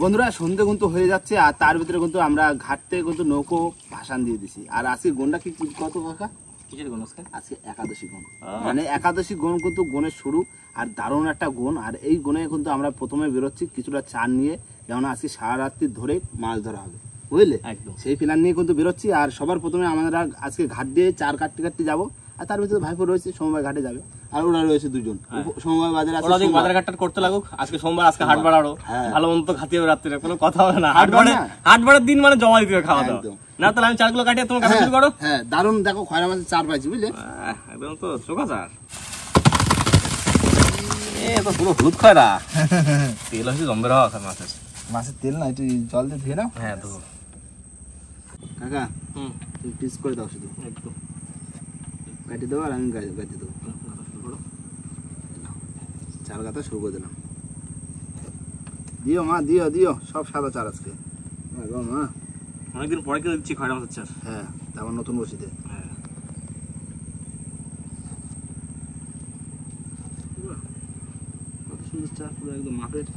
বন্ধুরা সন্ধে কিন্তু হয়ে যাচ্ছে আর তার ভিতরে কিন্তু আমরা ঘাট থেকে কিন্তু নৌকো ভাসান দিয়ে দিছি। আর আজকে গনটা কি কত কাকা? কিসের গন আজকে? একাদশী গন, মানে একাদশী গন কিন্তু গনের শুরু আর দারুণ একটা গন। আর এই গনে কিন্তু আমরা প্রথমে বেরোচ্ছি কিছুটা চার নিয়ে, যেমন আজকে সারা রাত্রি ধরে মাছ ধরা হবে, বুঝলে? সেই প্ল্যান নিয়ে কিন্তু বেরোচ্ছি। আর সবার প্রথমে আমরা আজকে ঘাট দিয়ে চার কাটতে কাটতে যাবো। আর তার ভিতরে ভাইপো রয়েছে, সোমবার ঘাটে যাবে। আর ওরা রয়েছে দুজন, সোমবার বাজারে আছে, বাজার ঘাটটা করতে লাগুক। আজকে সোমবার, আজকে হাট বাড়ারও ভালো মন্দ খাতি হবে রাত্রে, কোনো কথা হবে না। হাট বাড়ার দিন মানে জমা দিতে হবে খাওয়া দাওয়া। না তাহলে আমি চারগুলো কাটিয়ে তোমার কাছে শুরু করো। হ্যাঁ দারুণ, দেখো খয়রা মাছের চার পাইছি, বুঝলে? একদম তো চোখা চার, এ তো পুরো হলুদ খয়রা। তেল হচ্ছে জম্বের হওয়া মাছের। মাছের তেল না, একটু জল দিয়ে ধুয়ে নাও। হ্যাঁ তো কাকা তুমি পিস করে দাও, শুধু একটু কাটি দেবো আর আমি গাইতে দেবো। চার গাতা শুরু করে দিলাম। দিও মা, দিও দিও, সব সাদা চার আজকে। মা অনেকদিন পরে কেউ দিচ্ছি খয়রা মাছের চার। হ্যাঁ, তারপর নতুন বসিতে। হ্যাঁ কত সুন্দর চার, পুরো একদম মাপের।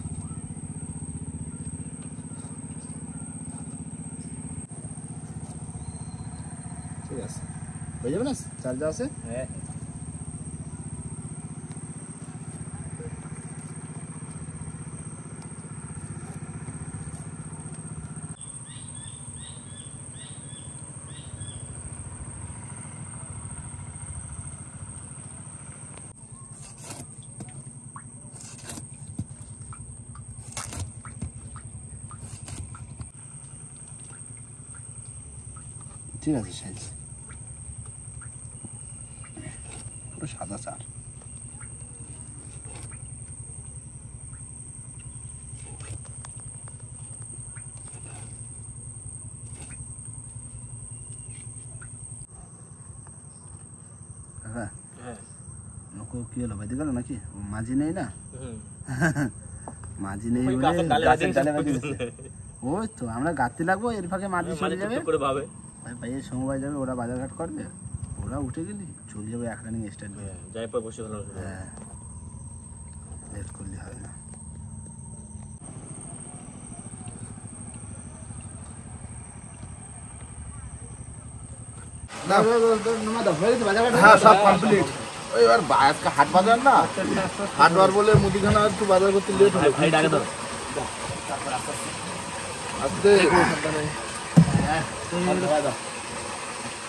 ঠিক আছে, হয়ে যাবে না চার যা আছে? হ্যাঁ ঠিক আছে, সাইজ পুরো সাদা চার। নৌকো কি হলো, বেঁধে গেল নাকি? মাঝি নেই না, মাঝি নেই বলে ওই তো আমরা গাঁততে লাগবো, এর ফাঁকে মাঝি চলে যাবে। ভাইয়ের সময় যাবে, ওরা বাজারঘাট করবে, ওরা উঠে গেলি চলে যাবে এক রানিং স্টার্ট দিয়ে। যাই পর বসে ভালো। হ্যাঁ লেট করলে হবে না। সব কমপ্লিট। এবার আজকে হাট বাজার না, হাট বার বলে মুদিখানা একটু বাজার করতে লেট হলো। আজকে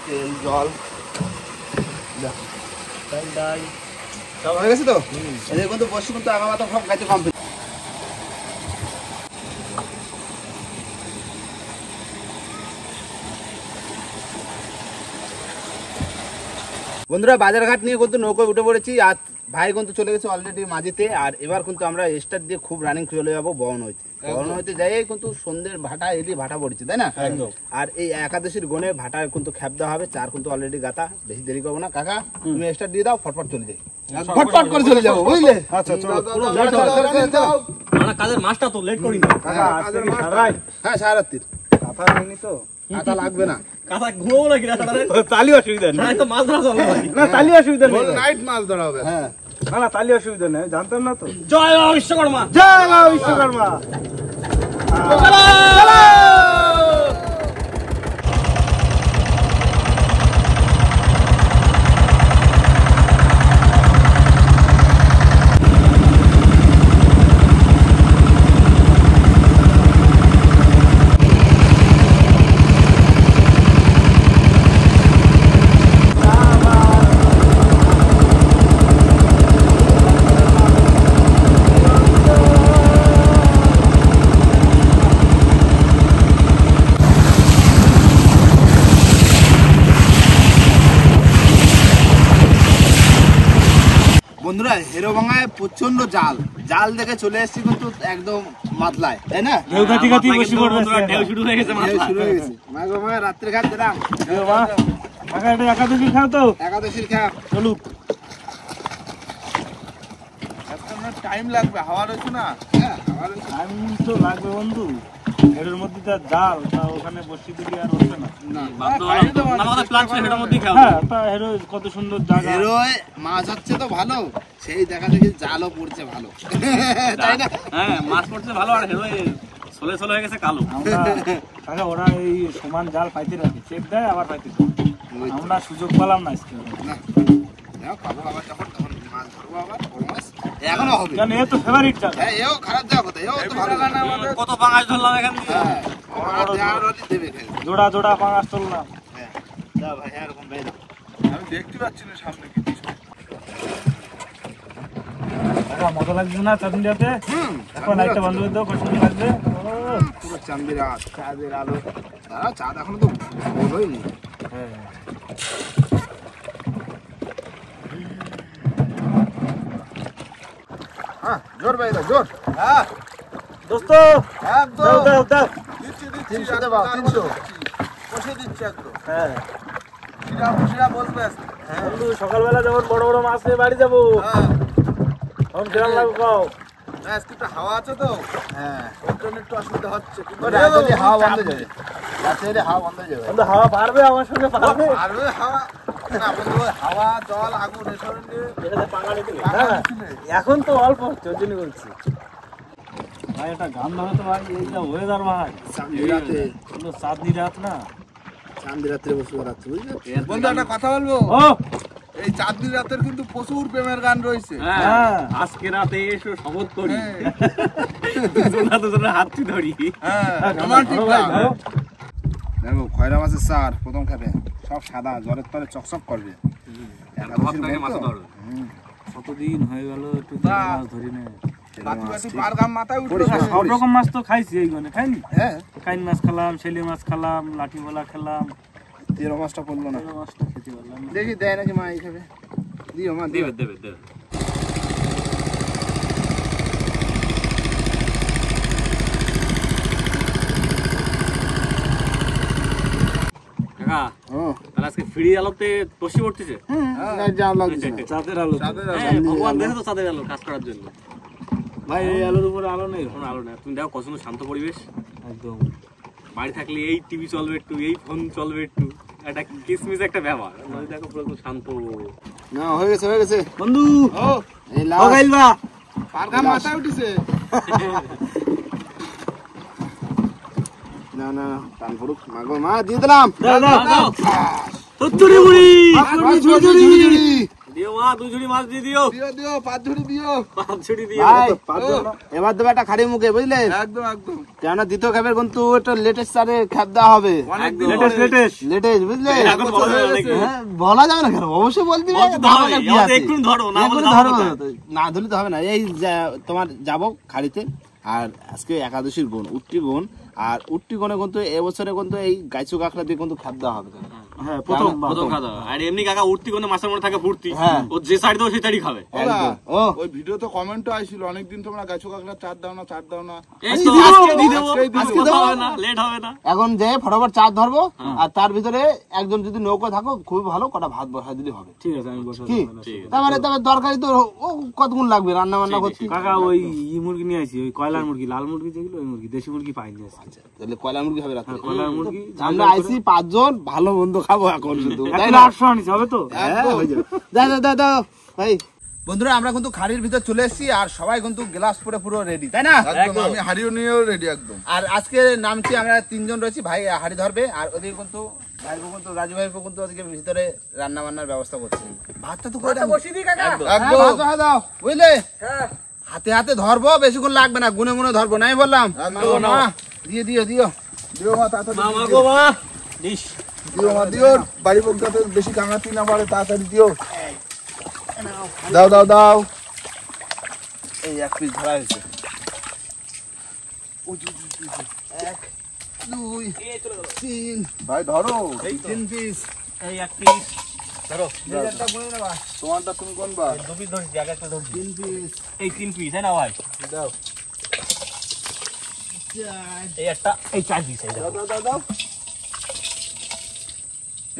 তেল জল সব হয়ে গেছে তো? এদের কিন্তু বসে কিন্তু আগা মাথা সব গাইতে কমপ্লিট। বন্ধুরা বাজারঘাট নিয়ে কিন্তু নৌকায় উঠে পড়েছি। আর ভাই কিন্তু চলে গেছে অলরেডি মাঝিতে। আর এবার কিন্তু আমরা স্টার্ট দিয়ে খুব রানিং চলে যাবো বহন হইতে। বহন হইতে যাই কিন্তু সন্ধ্যের ভাটা এটি ভাটা পড়েছে, তাই না? আর এই একাদশীর গনে ভাটা কিন্তু খ্যাপ দেওয়া হবে। চার কিন্তু অলরেডি গাতা, বেশি দেরি করবো না। কাকা তুমি স্টার্ট দিয়ে দাও, ফটফট চলে যাই, ফটফট করে চলে যাবো, বুঝলে? আচ্ছা কাজের মাছটা তো লেট করি না। হ্যাঁ সারা রাত্রির কাঁথা হয়নি তো, কাঁথা লাগবে না। কাঁথা ঘুমাবো নাকি? তালি অসুবিধা নেই, তো মাছ ধরা চলবে না তালি অসুবিধা নেই, নাইট মাছ ধরা হবে। হ্যাঁ না তালি অসুবিধা নেই, জানতাম না তো। জয় মা বিশ্বকর্মা, জয় মা বিশ্বকর্মা। বন্ধুরা হেরোভাঙায় প্রচন্ড জাল, জাল দেখে চলে এসেছি কিন্তু একদম মাতলায়, তাই না? শুরু হয়ে গেছে। রাত্রে ঘাট দিলাম, একাদশী খাও তো, একাদশীর খাপ চলুক। টাইম লাগবে, হাওয়া রয়েছে না। টাইম তো লাগবে বন্ধু, এর মধ্যে যা জাল তা ওখানে বসি দিলে আর হচ্ছে না। আমাদের প্ল্যান ছিল এটার মধ্যেই খাওয়া। হ্যাঁ তা হেরো কত সুন্দর জায়গা। হেরোয় মাছ হচ্ছে তো ভালো, সেই দেখা দেখি জালও পড়ছে ভালো, তাই না? হ্যাঁ মাছ পড়ছে ভালো, আর হেরোয় সোলে সোলে হয়ে গেছে কালো। আমরা ওরা এই সমান জাল পাইতে রাখি, চেক দেয় আবার পাইতে দেয়। আমরা সুযোগ পেলাম না আজকে। খাবো আবার যখন তখন মাছ ধরবো আবার বড় মাছ এখনো হবে, কারণ এ তো ফেভারিট জায়গা। হ্যাঁ এও খারাপ যাওয়া কথা, এও তো ভালো না আমাদের। কত পাঙাশ ধরলাম এখান থেকে। হ্যাঁ দেবে খেলে জোড়া জোড়া পাঙাশ তুললাম। হ্যাঁ দাও ভাই এরকম ভাই দাও। আমি দেখতে পাচ্ছি না সামনে কিছু। মজা লাগছে না চাঁদনিটাতে? এখন লাইটটা বন্ধ করে দাও, কত সুন্দর লাগবে। পুরো চাঁদের রাত, চাঁদের আলো। দাঁড়া চাঁদ এখনো তো ভোর হয়নি। হ্যাঁ হ্যাঁ জোর ভাই দাও জোর। হ্যাঁ দোস্ত একদম দাও দাও দাও। দিচ্ছি 300 দেবা 300 বসে দিচ্ছি একদম। হ্যাঁ সেটা বলবে। বন্ধু সকালবেলা যেমন বড় বড় মাছ নিয়ে বাড়ি যাবো, হ্যাঁ তখন কিরম লাগবে কও? আজকে একটু হাওয়া আছে তো, হ্যাঁ ওর জন্য একটু অসুবিধা হচ্ছে। কিন্তু রাতে হাওয়া বন্ধ হয়ে যাবে, রাতে হাওয়া বন্ধ হয়ে যাবে। বন্ধু হাওয়া পারবে আমার সঙ্গে? পারবে পারবে হাওয়া না বন্ধু, হাওয়া জল আগুন এসব নিয়ে এটাতে পাঙ্গালি দিলে না না, এখন তো অল্প হচ্ছে ওই জন্য বলছি ভাই। এটা গান ধরে তো ভাই, এই যা ওয়েদার ভাই, চাঁদের রাতে, কিন্তু চাঁদনি রাত না। চাঁদের রাত্রে বসে রাত্রে বুঝলে। বন্ধু একটা কথা বলবো, ও এই চাঁদনি রাতের কিন্তু প্রচুর প্রেমের গান রয়েছে। হ্যাঁ আজকে রাতে এসো শপথ করি, দুজনে হাতটি ধরি। হ্যাঁ রোমান্টিক গান। দেখো খয়রা মাছের চার প্রথম খাবে, সব সাদা জলের তলে চকচক করবে। কতদিন হয়ে গেল একটু মাছ ধরি না। বাকি পার গাম মাথায় উঠলো। সব রকম মাছ তো খাইছি এই গনে, খাইনি? হ্যাঁ কাইন মাছ খেলাম, শেলি মাছ খেলাম, লাঠি ভোলা খেলাম, তেরো মাছটা পড়লো না। এই মাছটা খেতে পারলাম না। দেখি দেয় নাকি মা এই খাবে, দিও মা দিও। দেবে দেবে দেবে। কাকা ও তাহলে আজকে ফ্রি আলোতে বসে পড়তেছে। না যাও লাগছে না। চাঁদের আলো তো। হ্যাঁ, ভগবান দেখে তো চাঁদের আলো কাজ করার জন্য। ভাই এই আলোর উপরে আলো নেই এখন আলো না, তুমি দেখো কত সুন্দর শান্ত পরিবেশ। একদম। বাড়ি থাকলে এই টিভি চলবে একটু, এই ফোন চলবে একটু, একটা কিসমিস একটা ব্যাপার। দেখো পুরো একদম শান্ত। না হয়ে গেছে হয়ে গেছে বন্ধু ও এই ও লাল গাইলবা পার গাম মাথায় উঠেছে। না না টান পড়ুক মাগো মা দিয়ে দিলাম। দাও দাও দাও তুত্তুরি মুড়ি দিও মা, 2 ঝুড়ি মাছ দিয়ে দিও, দিও দিও 5 ঝুড়ি দিও। 5 ঝুড়ি দিও। ভাই এবার দেবে একটা খাড়ি মুখে বুঝলে, একদম একদম কেন দ্বিতীয় খাবার কিন্তু একটা লেটেস্ট চারে খাপ দেওয়া হবে। অনেক দিন লেটেস্ট লেটেস্ট। লেটেস্ট বুঝলে। এখন বলা যাবে না নাকি? হ্যাঁ, বলা যাবে না কেন, অবশ্যই বলতে হবে। বলতে তো হবে, আমাদের এক্ষুনি ধরো, না বলে এক্ষুনি ধরো ধরো, কোথায়? না ধরলে তো হবে না। এই তোমার যাবো খাড়িতে, আর আজকে একাদশীর গুণ উট্টি গুণ, আর উট্টি গুণে কিন্তু এবছরে কিন্তু এই গাইছু কাঁকড়া দিয়ে কিন্তু খাপ দেওয়া হবে। হ্যাঁ প্রথম খাওয়া। আর এমনি কাকা উঠতি কোনো মাছের মধ্যে থাকে ফুর্তি, হ্যাঁ। ও যে সাইড দেবো সেই সাইডই খাবে। একদম। ও ওই ভিডিওতে কমেন্টও আইছিল অনেকদিন তোমরা গাছ কাকড়া চার দাও না চার দাও না। এই তো আজকে দিয়ে দেবো, আজকে দেবো। হবে না, লেট হবে না। এখন যে ফটাফট চার ধরবো, আর তার ভিতরে একজন যদি নৌকা থাকো খুবই ভালো, কটা ভাত বসাই দিলে হবে। ঠিক আছে আমি বসে কি ঠিক আছে। তারপরে তবে তরকারি তো ও কতক্ষণ লাগবে রান্না বান্না করতে? কাকা ওই মুরগি নিয়ে আসি, ওই কয়লার মুরগি, লাল মুরগি যেগুলো ওই মুরগি, দেশি মুরগি পাইনি আজকে। তাহলে কয়লা মুরগি হবে রাতে। কয়লার মুরগি আমরা আইসি 5 জন, ভালো মন্দ খাবো এখন শুধু, তাই 1 না? 800 আনিস হবে তো? হ্যাঁ, হয়ে যাবে। দাও দাও দাও ভাই। বন্ধুরা আমরা কিন্তু খাড়ির ভিতর চলে এসেছি, আর সবাই কিন্তু গ্লাস পরে পুরো রেডি, তাই না? একদম আমি হারিও নিয়েও রেডি একদম। আর আজকে নামছি আমরা 3 জন রয়েছি, ভাই হাড়ি ধরবে, আর ওদিকে কিন্তু ভাই কিন্তু রাজু ভাই কিন্তু ওদিকে ভিতরে রান্না বান্নার ব্যবস্থা করছে। ভাতটা তো করে বসিয়ে দিই কাকা। একদম। হ্যাঁ, দাও বুঝলে, হাতে হাতে ধরবো, বেশিক্ষণ লাগবে না, গুনে গুনে ধরবো, নাই বললাম? একদম। মা, দিও দিও দিও। দিও মা তাড়াতাড়ি মামা গো মা, ডিশ। দিও মা দিও, বাড়ি পক্ষে বেশি কাঙাতি না পারে তাড়াতাড়ি দিও। দাও দাও দাও। এই এক পিস ধরা হয়েছে। 1 2 3 ভাই ধরো। 3 পিস। এই এক পিস ধরো, একটা গুনে নেবা। তোমারটা তুমি কোনবা? 2 পিস ধরছি, আগে একটা ধরছি। 3 পিস। এই 3 পিস, তাই না ভাই? দাও। 4 এই একটা, এই 4 পিস, এই দাও দাও দাও দাও।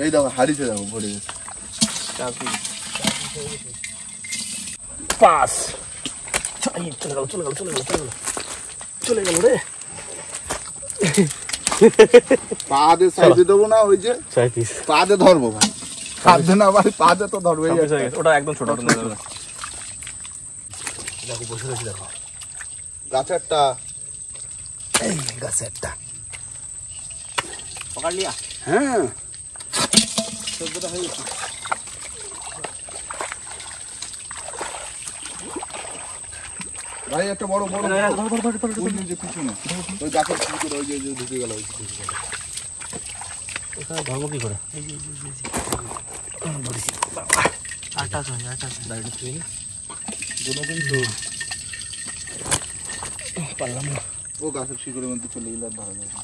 এই দেখো হারিতে দেখো ভরে গেছে। 4 পিস। 5 চলে গেল রে। পা দিয়ে সাইডে দেবো না, ওই যে 6 পিস পা দিয়ে ধরবো ভাই, হাত দিয়ে না ভাই, পা দিয়ে তো ধরবো। ওটা একদম ছোট দেখো বসে রয়েছে, দেখো গাছেরটা, এই গাছেরটা পকড় লিয়া। হ্যাঁ সবটা হয়ে গেছে ভাই। একটা বড় বড় ওই যে পিছনে ওই গাছের পিছনে ওই যে ঢুকে গেল, ওই ঢুকে গেল। ওখানে ধর্ম কি করে? আটা ডাইরেক্ট তুই কোনো কিন্তু পারলাম না, ও গাছের শিকড়ের মধ্যে চলে গেলে আর ধরা যাবে না।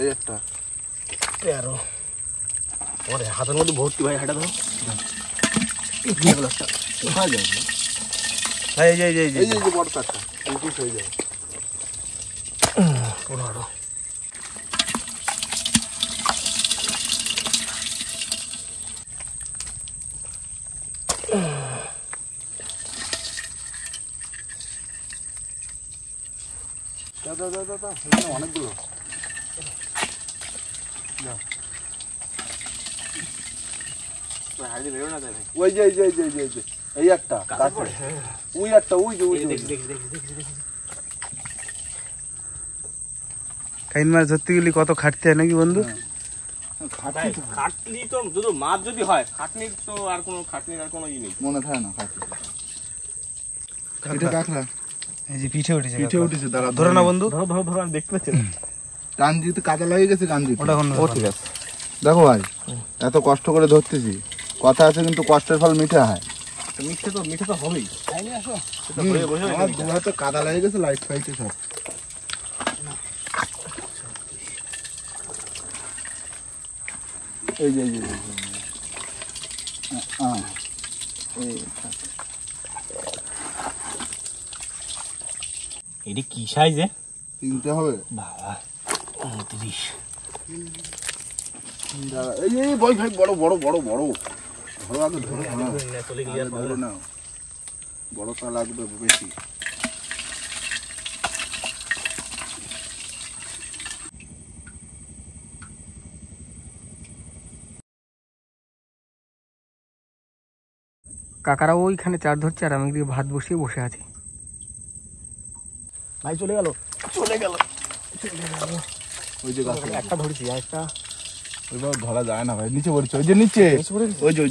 এই একটা 13 ওরে হাতের মধ্যে ভর্তি ভাই, হাঁটা ধরো হয়ে যাবে ভাই। এই যে এই যে বড় কাঠটা এই হয়ে যাবে। 15 দাদা অনেকগুলো ওই যে এই একটা ওই একটা ওই যে কাইন মাছ ধরতে গেলে কত খাটতে হয় নাকি বন্ধু? খাটনি তো দুটো মাছ যদি হয়, খাটনির তো আর কোনো খাটনির আর কোনো ই নেই, মনে থাকে না। এটা কাঁকড়া এই যে পিঠে উঠেছে, পিঠে উঠেছে, দাঁড়া ধরো না বন্ধু, ধরো আমি দেখতে পাচ্ছি। কাঞ্জিতে কাদা লেগে গেছে, কাঞ্জিতে। ওটা কোন ঠিক আছে। দেখো ভাই, এত কষ্ট করে ধরতেছি, কথা আছে কিন্তু কষ্টের ফল মিঠে হয়। মিঠে তো হবেই। আমার দু হাতে কাদা লেগে গেছে, লাইট ফাইটে সব। এই যে এটা কি সাইজে? তিনটে হবে বাবা 29। এই বই ভাই, বড় বড় বড় বড় ধরো, আগে ধরো, চলে গিয়ে আর ধরো না, বড়টা লাগবে বেশি। কাকারা ওইখানে চার ধরছে আর আমি এদিকে ভাত বসিয়ে বসে আছি। ভাই চলে গেল। ওই যে গাছে একটা ধরেছি, আর একটা ওইভাবে ধরা যায় না ভাই, নিচে পড়েছে, ওই যে নিচে, ওই যে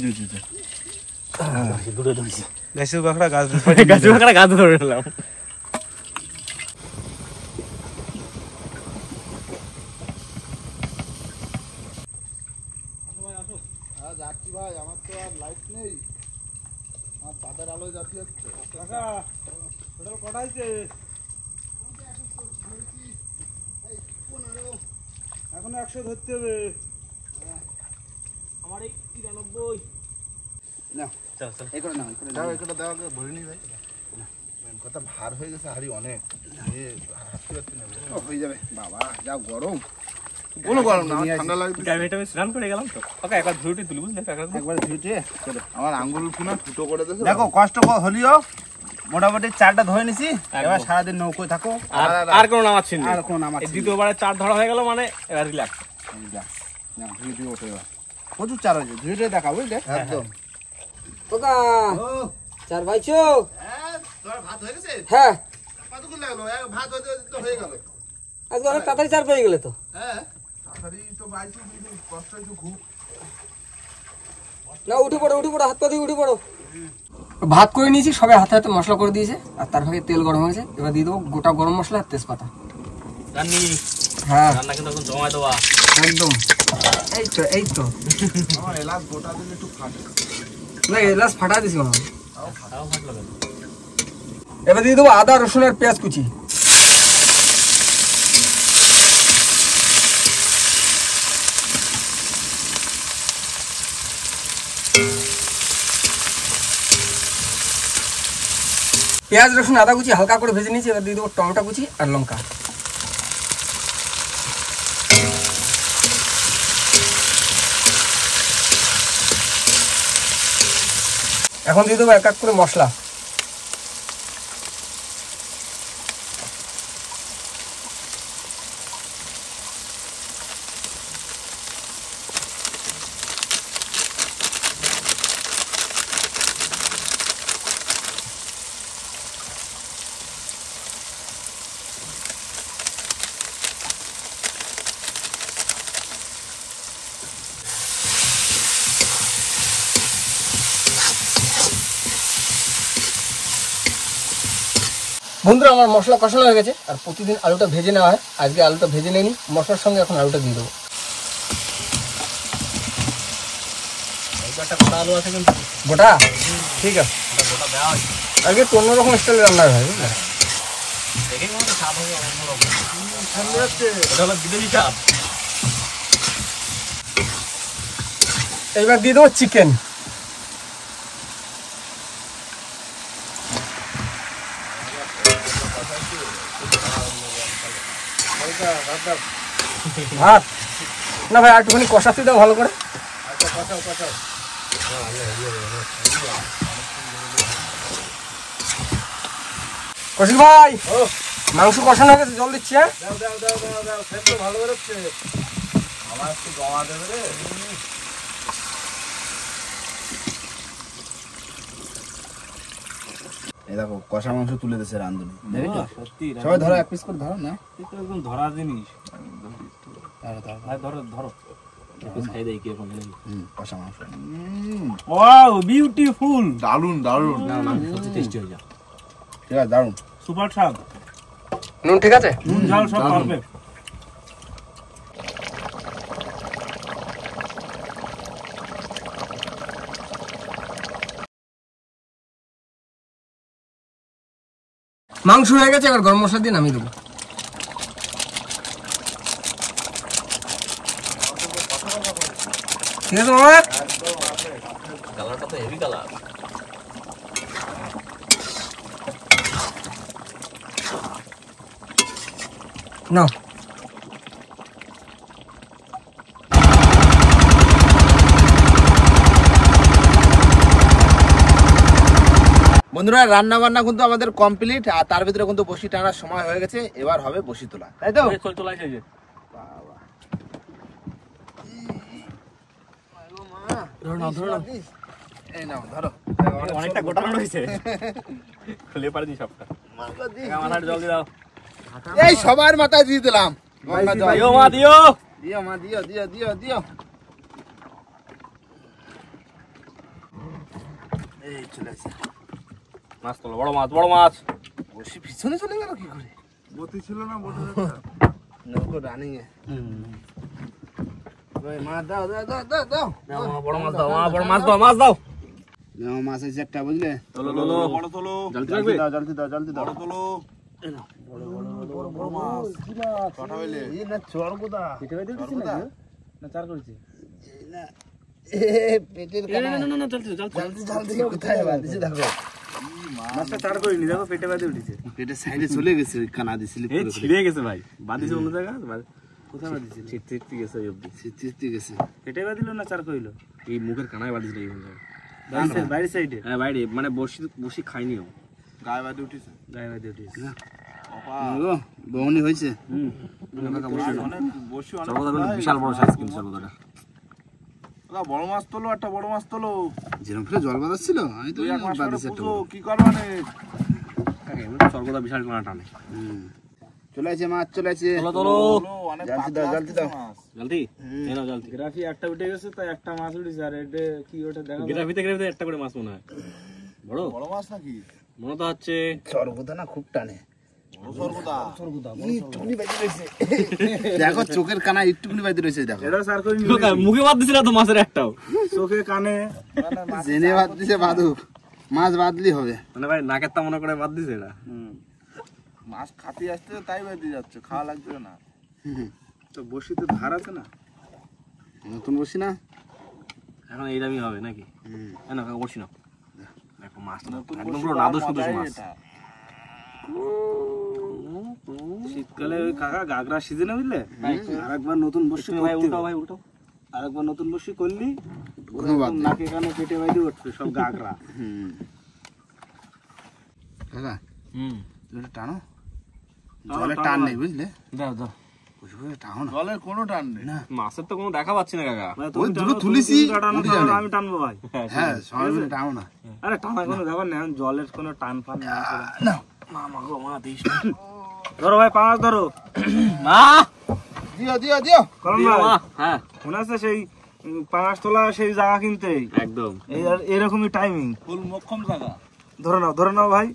দুটো ধরেছি। গাছের কাঁকড়া গাছ গাছ ধরে নিলাম। যাচ্ছি ভাই, আমার তো আর লাইট নেই, আমার চাঁদের আলোয় যাচ্ছি হচ্ছে। কটা হয়েছে? এখন 100 ধরতে হবে। আমার এই 93। না চল এই করে না, দাও একটা দাও, আগে ভরে নি ভাই, কথা ভার হয়ে গেছে, হাড়ি অনেক, হাসতে পারছি না। হয়ে যাবে বাবা, যা গরম। কোনো গরম না, ঠান্ডা লাগছে। গাইটা স্নান করে গেলাম তো, ওকে একবার ধুইতে তুলি, বুঝলে? একবার ধুইতে আমার আঙ্গুল ফুনা ফুটো করে দিয়েছে। দেখো কষ্ট হলিও মোটামুটি 4টা ধরে নিছি, এবার সারাদিন নৌকোয় থাকো, আর কোনো নামাচ্ছি না, আর কোনো নামাচ্ছি না। দ্বিতীয়বারে 4 ধরা হয়ে গেল মানে এবার রিল্যাক্স। না ধুইতে ওঠে এবার প্রচুর চার হয়েছে, ধুইতে দেখা বুঝলে একদম। ওকা ও চার ভাইছো। তোর ভাত হয়ে গেছে? হ্যাঁ কতক্ষণ লাগলো? ভাত হতে তো হয়ে গেল। আজকে অনেক তাড়াতাড়ি চার পেয়ে গেলে তো। হ্যাঁ তাড়াতাড়ি তো বাইছি, কষ্ট একটু খুব। না উঠে পড়ো হাত পা দিয়ে উঠে পড়ো। ভাত করে নিয়েছি, সবে হাতে হাতে মশলা করে দিয়েছে, আর তার ভাগে তেল গরম হয়েছে, এবার দিয়ে দেবো গোটা গরম মশলা আর তেজপাতা। রান্নি হ্যাঁ রান্না কিন্তু এখন জমায় দেওয়া একদম। এই তো আমার এলাচ গোটা দিলে একটু ফাটে। না এলাচ ফাটা দিছি মনে হয়। তাও ফাটলো কেন? এবার দিয়ে দেবো আদা রসুন আর পেঁয়াজ কুচি। পেঁয়াজ রসুন আদা কুচি হালকা করে ভেজে নিয়েছি, এবার দিয়ে দেবো টমেটো কুচি আর লঙ্কা। এখন দিয়ে দেবো এক এক করে মশলা। বন্ধুরা আমার মশলা কষানো হয়ে গেছে, আর প্রতিদিন আলুটা ভেজে নেওয়া হয়, আজকে আলুটা ভেজে নিই মশলার সঙ্গে, এখন আলুটা দিয়ে দেবো। গোটা ঠিক আছে, আজকে একটু অন্যরকম স্টাইলে রান্না হয়, বুঝলে? এইবার দিয়ে দেবো চিকেন। ভাত না ভাই, আর একটুখানি কষাতে দাও ভালো করে। কৌশিক ভাই, মাংস কষানো হয়ে গেছে, জল দিচ্ছি। হ্যাঁ ভালো বেরোচ্ছে, আমার একটু জমা দেবে রে। এই দেখো কষা মাংস তুলে দিয়েছে রান্ধুনি, সবাই ধরো এক পিস করে ধরো না, একদম ধরা জিনিস। ধরো ধরো খাই দেয় কি এখন। কষা মাংস ওয়াও বিউটিফুল, দারুন দারুন, সত্যি টেস্টি হয়ে যা। ঠিক আছে, দারুন, সুপার স্বাদ। নুন ঠিক আছে, নুন ঝাল সব পারফেক্ট। মাংস হয়ে গেছে, এবার গরম মশলা দিয়ে নামিয়ে দেবো। ঠিক আছে মামা, কালারটা তো হেভি কালার। না বন্ধুরা রান্না বান্না কিন্তু আমাদের কমপ্লিট, আর তার ভিতরে কিন্তু বসি টানার সময় হয়ে গেছে, এবার হবে বসি তোলা, তাই তো? চলে আসে যে এই নাও ধরো, অনেকটা গোটানো রয়েছে, খুলে পারে দিই সবটা। মাথায় জল দিয়ে দাও। এই সবার মাথায় দিয়ে দিলাম গঙ্গা জল। দিও মা দিও, দিও মা দিও, দিও দিও দিও। এই চলে আসছে মাছ তোলো, বড় মাছ, বড় মাছ। বসি পিছনে চলে গেল কি করে? গতি ছিল না বটে। নৌকো রানিং এ। ওই মাছ দাও দাও দাও দাও দাও। দাও মা, বড় মাছ দাও মা, বড় মাছ দাও, মাছ দাও। নাও মাছ আছে একটা, বুঝলে? তোলো তোলো, বড় তোলো, জলদি রাখবে। দাও জলদি দাও জলদি দাও। বড় তোলো। বড় মাছ। কটা হইলে? এই না চড় কোদা। পেটে বাইতে উঠেছি না না চার করেছি। না এ পেটের কানা। না না না জলদি জলদি জলদি জলদি কোথায় বাঁধিছে দেখো। মাছটা চার করিনি, দেখো পেটে বাইতে উঠেছে। পেটের সাইডে চলে গেছে, ওই কানা দিছিল এই ছিড়ে গেছে ভাই, বাদিছে অন্য জায়গা। কোথায় বাঁধিছিল? ছিটতে গেছে ওই অবধি। সিটি গেছে। পেটে বাঁধিল না চার কইলো? এই মুখের কানায় বাদিছিল এই জায়গায়। বাইরের সাইডে। হ্যাঁ বাইরে, মানে বসি বসি খাইনিও, গায়ে বাদে উঠেছে। গায়ে বাঁধে উঠেছে। গো বউনি হইছে। অনেক বসি, অনেক সর্বদা বিশাল বড় সাইজ কিন্তু সর্বদাটা। বড় মাছ তোলো, একটা বড় মাছ তোলো। যেরকম ফেলে জল বাঁধাচ্ছিল, আমি তো তুই এক মাস বাঁধিছে একটা। কি করবা নে? সর্বদা বিশাল কানা টানে। চলে আসছে মাছ, চলে আসছে। তোলো তোলো, অনেক জলদি দাও জলদি দাও। জলদি এই নাও জলদি। গ্রাফি একটা উঠে গেছে, তাই একটা মাছ উঠেছে। আর এটা কি ওটা দেখা গ্রাফিতে একটা করে মাছ মনে হয়। বড় বড় মাছ নাকি? মনে তো হচ্ছে চরগুদা না খুব টানে। সরগুদা। একটুকুনি বাইতে রয়েছে। দেখো চোখের কানা একটুকুনি বাইতে রয়েছে, দেখো। এটা চার করিনি। মুখে বাদ দিছিল তো মাছের একটাও। চোখে কানে জেনে বাদ দিছে বাদুক, মাছ বাদলি হবে। মানে ভাই নাকের তা মনে করে বাদ দিছে এটা। মাছ খাতে আসতে তাই বেঁধে যাচ্ছে, খাওয়া লাগবে না। তো বসিতে ধার আছে না? নতুন বসি না এখন এইরকমই হবে নাকি? না করছি না, দেখো মাছ একদম পুরো নাদুস কুদুস মাছ। শীতকালে ওই কাকা গাগরা সিজনে বুঝলে, আর একবার নতুন বসি ভাই উল্টো ভাই উল্টো। আর একবার নতুন বসি করলি ধন্যবাদ নাকে কানে পেটে বাইরে উঠছে সব গাগরা। কাকা তুমি টানো, জলের টান নেই বুঝলে, দাও দাও। টানো না, জলের কোনো টান নেই। মাছের তো কোনো দেখা পাচ্ছি না কাকা। ওই দুটো তুলেছি, উঠে যাবে। আমি টানবো ভাই। হ্যাঁ সবাই মিলে টানো না। আরে টানা কোনো ব্যাপার নেই, জলের কোনো টান ফান নেই। নাও। মামা গো মা দিস ধরো ভাই, পাঁচ ধরো। মা দিও দিও দিও। করণ ভাই, হ্যাঁ মনে আছে সেই পাঁচ তোলা সেই জায়গা কিনতে? একদম এরকমই টাইমিং, ফুল মক্ষম জায়গা। ধরে নাও ভাই।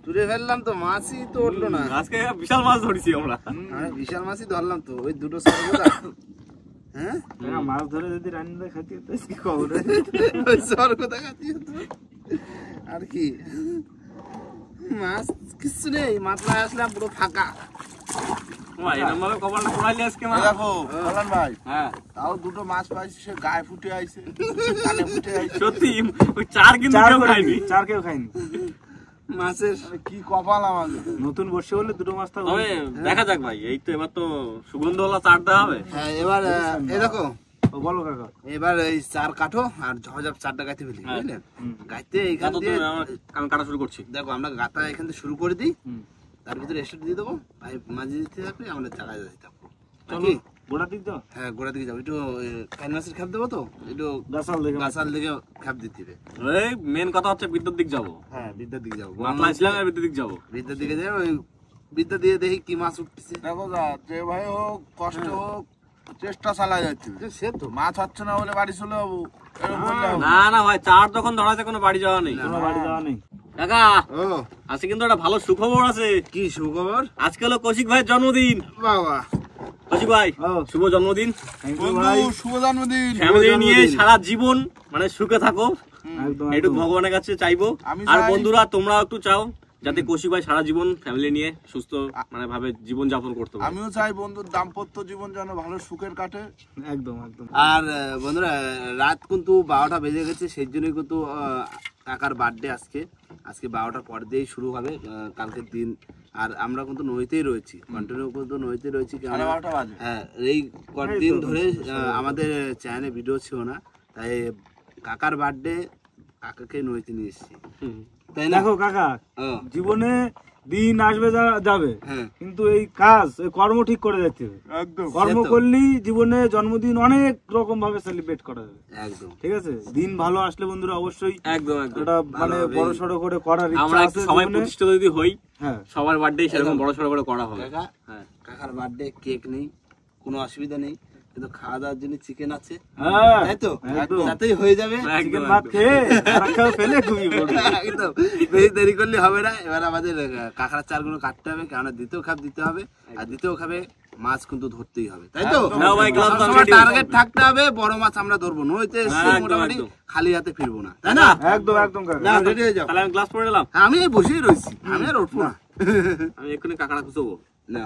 তুলে ফেললাম তো, মাছই তো উঠলো না। আজকে বিশাল মাছ ধরেছি আমরা। আরে বিশাল মাছই ধরলাম তো, ওই দুটো সরগোদা। হ্যাঁ মাছ ধরে যদি রান্না খাইতে হতো কি খবর? ওই সরগোদা খাতি হতো আর কি। মাছ কিছু নেই, মাত্রা আসলাম পুরো ফাঁকা। এরকম ভাবে কপালটা পোড়াইলে আজকে মা। দেখো কল্যাণ ভাই, হ্যাঁ তাও দুটো মাছ পাইছি, সে গায়ে ফুটে আইছে, কানে ফুটে আইছে। সত্যি ওই চার কিন্তু কেউ খায়নি। চার কেউ খাইনি। মাছের কি কপাল আমাদের। নতুন বর্ষে হলে দুটো মাছ থাকবে। তবে দেখা যাক ভাই, এই তো এবার তো সুগন্ধওয়ালা চার দেওয়া হবে। হ্যাঁ এবার এই দেখো, ও বলো কাকা। এবার এই চার কাঠো আর ঝপঝপ চারটা গাইতে ফেলি, বুঝলে? গাইতে এইখান তো দিয়ে আমি কাটা শুরু করছি। দেখো আমরা গাতা এখান থেকে শুরু করে দিই, তার ভিতরে এস্টেট দিয়ে দেবো, পাইপ মাঝে দিতে থাকবে, আমরা চালায় যেতে থাকবো। নাকি? গোড়া দিক দাও। হ্যাঁ গোড়া দিকে যাবো, একটু কাইন মাছের খ্যাপ দেবো তো, একটু গাছাল দেখে। গাছাল দিকে খ্যাপ দিতে হবে। এই মেন কথা হচ্ছে বিদ্যুৎ দিক যাবো। হ্যাঁ বিদ্যার দিকে যাবো, মাতলা ছিলাম আর বিদ্যুৎ দিক যাবো। বিদ্যার দিকে যাবো, ওই বিদ্যা দিয়ে দেখি কি মাছ উঠতেছে। দেখো দা, যে ভাই হোক কষ্ট হোক চেষ্টা চালায় যাচ্ছে। সে তো মাছ হচ্ছে না বলে বাড়ি চলে যাবো, এরকম বললে হবে? না না ভাই, চার যখন ধরাতে কোনো বাড়ি যাওয়া নেই। কোনো বাড়ি যাওয়া নেই। কাকা ও আজকে কিন্তু একটা ভালো সুখবর আছে। কি সুখবর? আজকে হলো কৌশিক ভাইয়ের জন্মদিন। বাবা কৌশিক ভাই ও। শুভ জন্মদিন। থ্যাংক ইউ বন্ধু ভাই। শুভ জন্মদিন। ফ্যামিলি নিয়ে সারা জীবন মানে সুখে থাকো, একদম একটু একদম। ভগবানের কাছে চাইবো। আমি আর চাই- বন্ধুরা তোমরাও একটু চাও যাতে কৌশিক ভাই সারা জীবন ফ্যামিলি নিয়ে সুস্থ মানে ভাবে জীবন যাপন করতে পারে। আমিও চাই বন্ধুর দাম্পত্য জীবন যেন ভালো সুখের কাটে। একদম একদম। আর বন্ধুরা রাত কিন্তু 12টা বেজে গেছে, সেই জন্যই কিন্তু কাকার বার্থডে আজকে 12টার পর দিয়েই শুরু হবে কালকের দিন। আর আমরা কিন্তু নদীতেই রয়েছি, কন্টিনিউ কিন্তু নদীতে রয়েছি। সাড়ে 12টা বাজে। হ্যাঁ এই কয়েকদিন ধরে আমাদের চ্যানেলে ভিডিও ছিল না, তাই কাকার বার্থডে কাকাকে নদীতে নিয়ে এসেছি, তাই না? দেখো কাকা, ও, জীবনে দিন আসবে যাবে, হ্যাঁ কিন্তু এই কাজ এই কর্ম ঠিক করে যেতে হবে। একদম। কর্ম সে তো। করলেই জীবনে জন্মদিন অনেক রকম ভাবে সেলিব্রেট করা যাবে। একদম। ঠিক আছে, দিন ভালো আসলে বন্ধুরা অবশ্যই একদম একদম। এটা মানে ভালো হবে। বড় সড়ো করে করার আমরা ইচ্ছা একটু আছে সবাই জীবনে। প্রতিষ্ঠিত যদি হই, হ্যাঁ সবার বার্থডে সেরকম বড় সড়ো করে করা হবে। কাকা, হ্যাঁ কাকার বার্থডে কেক নেই, কোনো অসুবিধা নেই, কিন্তু খাওয়া দাওয়ার জন্য চিকেন আছে, হ্যাঁ তাই তো? একদম। তাতেই হয়ে যাবে। একদম, চিকেন ভাত একদম। খেয়ে আর খাও ফেলে খুবই বড়। একদম বেশি দেরি করলে হবে না। এবার আমাদের কাঁকড়ার চারগুলো কাটতে হবে, কেননা দ্বিতীয় খাপ দিতে হবে, আর দ্বিতীয় খাবে মাছ কিন্তু ধরতেই হবে, তাই তো? না ভাই, গ্লাস তো ready। টার্গেট থাকতে হবে, বড় মাছ আমরা ধরবো, নইতে এসে একদম, মোটামুটি একদম। খালি হাতে ফিরবো না, তাই না? একদম একদম কাকা। না রেডি হয়ে যাও। তাহলে আমি গ্লাস পরে নিলাম। আমি বসেই রয়েছি, আমি আর উঠবো না। আমি এক্ষুনি কাঁকড়া খুঁজবো। না